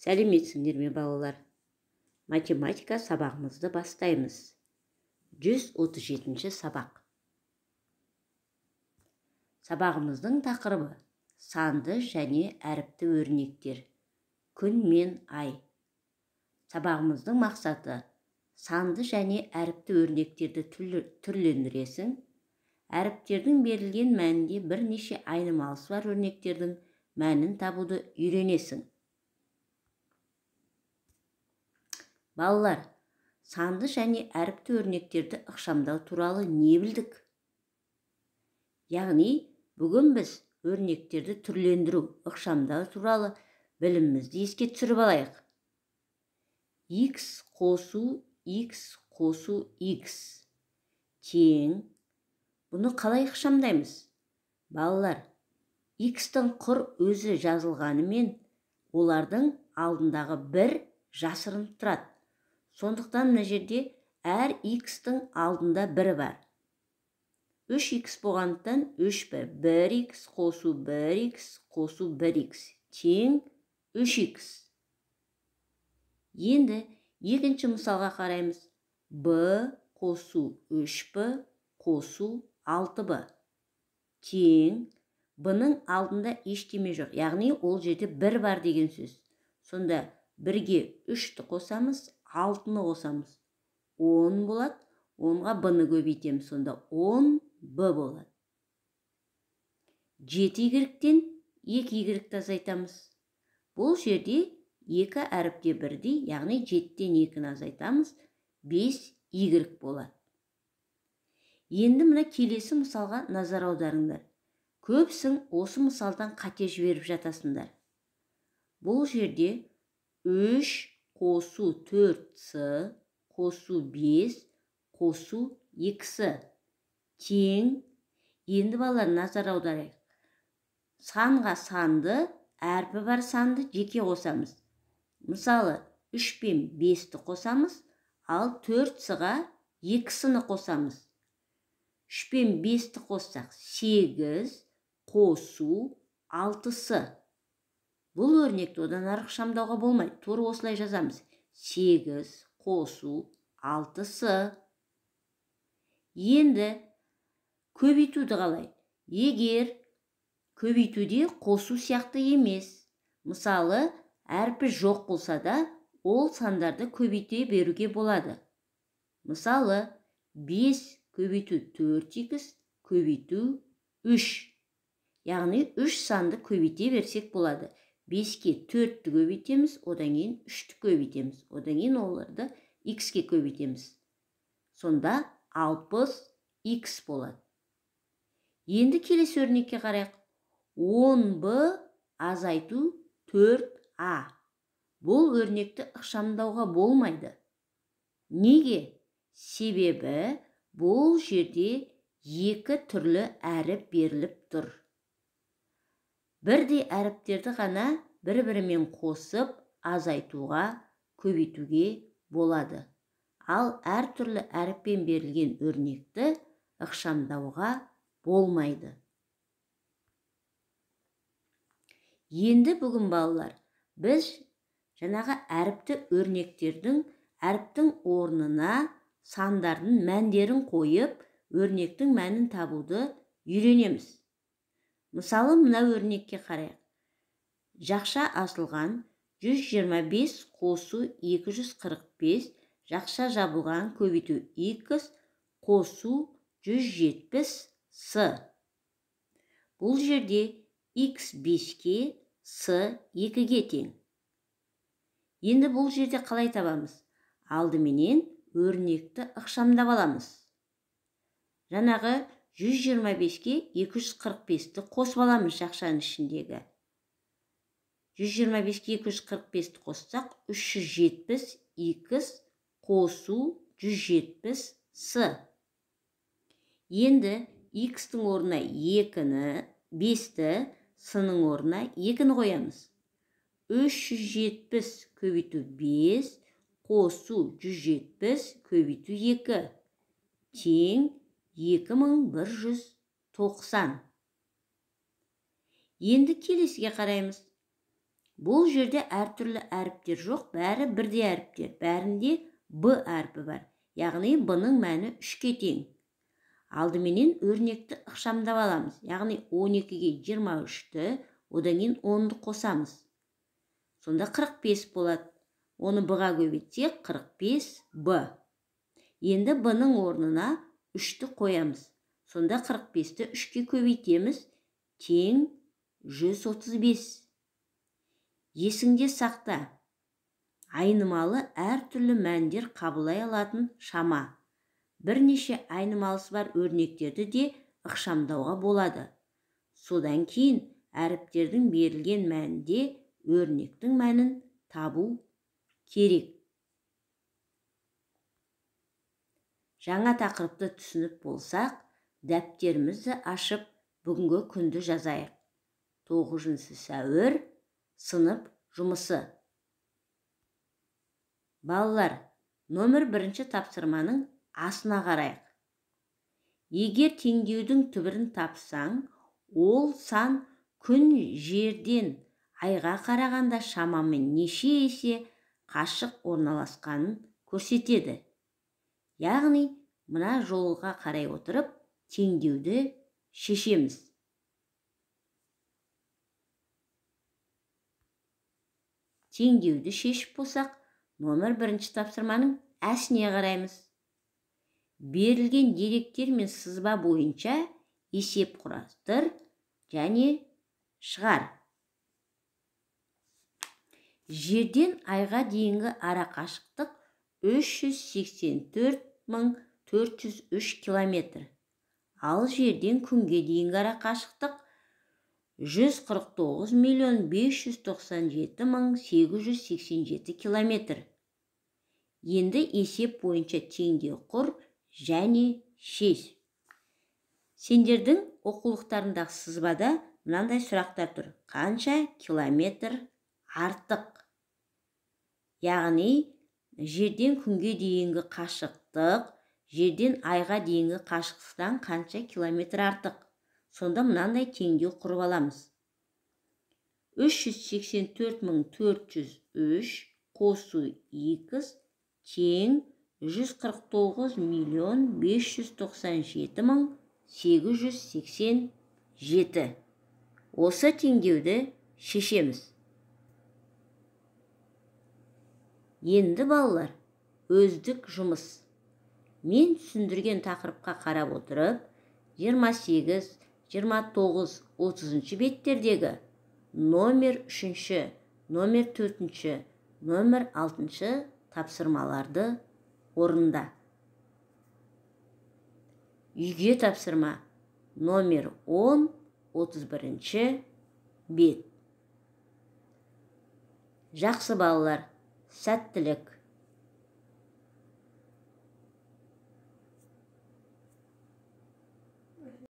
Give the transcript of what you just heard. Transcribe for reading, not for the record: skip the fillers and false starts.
Сәлеметсіңдер ме балалар? Математика сабағымызды бастаймыз. 137 сабақ. Сабағымыздың тақырыбы санды және әріпті өрнектер. Күн мен ай. Сабағымыздың мақсаты санды және әріпті өрнектерді түрлендіресің. Әріптердің берілген мәнінде бірнеше айнымалысы бар өрнектердің мәнін табуды үйренесің. Балалар, санды және әріпті өрнектерді ықшамдау туралы не білдік? Яғни, бүгін біз өрнектерді түрлендіру, ықшамдау туралы білімімізді еске түсіріп алайық. X қосу X тең. Бұны қалай ықшамдаймыз? Балалар, X-тің құр өзі жазылғанымен, олардың алдындағы бір жасырынып тұрады. Сондықтан мына жерде әр X-тің алдында бірі бар. 3X болғандықтан 3 бір. 1X қосу 1X қосу 1X тең 3X. Енді екінші мысалға қараймыз. B қосу 3B қосу 6B тең. B-ның алдында ештеме жоқ. Яғни ол жерде бір бар деген сөз. Сонда 1-ге 3-ті қосамыз, 6-ны қосамыз. 10 болады. 10-ға B-ны көбейтеміз. Сонда 10B болады. 7Y-тен 2Y-ті азайтамыз. Бұл жерде 2 әріпте бірдей, яғни 7-тен 2-ні азайтамыз. 5Y болады. Енді мына келесі мысалға назар аударыңдар. Көпсің осы мысалдан қате жіберіп жатасыңдар. Бұл жерде 3 қосу 4C қосу 5 қосу 2C тең. Енді балалар назар аударайық. Санға санды, әрпі бар санды жеке қосамыз. Мысалы, 3 пен 5-ті қосамыз, ал 4C-ға 2C-ні қосамыз. 3 пен 5-ті қоссақ 8 қосу 6C. Бұл өрнекті одан ары ықшамдауға болмайды. Тура осылай жазамыз. 8 қосу 6C. Енді көбейтуді қалай? Егер көбейтуде қосу сияқты емес. Мысалы, әрпі жоқ болса да, ол сандарды көбейте беруге болады. Мысалы, 5 көбейту 4X көбейту 3. Яғни 3 санды көбейте берсек болады. 5-ке 4-ті көбейтеміз, одан кейін 3-ті көбейтеміз. Одан кейін оларды X-ке көбейтеміз. Сонда 60X болады. Енді келесі өрнекке қарайық. 10B азайту 4A. Бұл өрнекті ықшамдауға болмайды. Неге? Себебі бұл жерде 2 түрлі әріп беріліп тұр. Бірдей әріптерді ғана бір-бірімен қосып азайтуға, көбейтуге болады. Ал әр түрлі әріппен берілген өрнекті ықшамдауға болмайды. Енді бүгін балалар, біз жаңағы әріпті өрнектердің әріптің орнына сандардың мәндерін қойып, өрнектің мәнін табуды үйренеміз. Мысалы, мына өрнекке қарайық. Жақша асылған 125 қосу 245, жақша жабылған көбейту X қосу 170C. Бұл жерде X 5-ке, C 2-ге тең. Енді бұл жерде қалай табамыз? Алдыменен өрнекті ықшамдап аламыз. Жаңағы 125-ке 245-ті қосып аламыз жақшаның ішіндегі. 125-ке 245-ті қоссақ 370X қосу 170C. Енді X-тің орнына 2-ні, 5-ті, C-ның орнына 2-ні қоямыз. 370 көбейту 5 қосу 170 көбейту 2 тең 2190. Енді келесіге қараймыз. Бұл жерде әртүрлі әріптер жоқ, бәрі бірдей әріптер. Бәрінде Б әрпі бар. Яғни Б-ның мәні 3-ке тең. Алдыменен өрнекті ықшамдап аламыз. Яғни 12-ге 23-ті, одан кейін 10-ды қосамыз. Сонда 45 болады. Оны Б-ға көбейтсек 45 Б. Енді Б-ның орнына 3-ті қоямыз. Сонда 45-ті 3-ке көбейтеміз. Тең 135. Есіңде сақта. Айнымалы әртүрлі мәндер қабылдай алатын шама. Бірнеше айнымалысы бар өрнектерді де ықшамдауға болады. Содан кейін әріптердің берілген мәнінде өрнектің мәнін табу керек. Жаңа тақырыпты түсініп болсақ, дәптерімізді ашып, бүгінгі күнді жазайық. 9 сәуір, сынып жұмысы. Балалар, номер 1 тапсырманың асына қарайық. Егер теңдеудің түбірін тапсаң, ол сан күн жерден айға қарағанда шамамен неше есе қашық орналасқанын көрсетеді. Яғни, мына жолға қарай отырып, теңдеуді шешеміз. Теңдеуді шешіп болсақ, номер 1 тапсырманың әсіне қараймыз. Берілген деректер мен сызба бойынша есеп құрастыр және шығар. Жерден айға дейінгі арақашықтық 384.403 километр. Ал жерден күнге дейінгі арақашықтық 149.597.887 километр. Енді есеп бойынша теңдеу құр және шеш. Сендердің оқулықтарындағы сызбада мынандай сұрақтар тұр. Қанша километр артық? Яғни, жерден күнге дейінгі қашықтық, жерден айға дейінгі қашықтықтан қанша километр артық? Сонда мынандай теңдеу құрып аламыз. 384.403 қосу 2 тең 149.597.887. Осы теңдеуді шешеміз. Енді балалар, өздік жұмыс. Мен түсіндірген тақырыпқа қарап отырып, 28, 29, 30 беттердегі номер 3, номер 4, номер 6 тапсырмаларды орында. Үйге тапсырма номер 10, 31 бет. Жақсы балалар, сәттілік.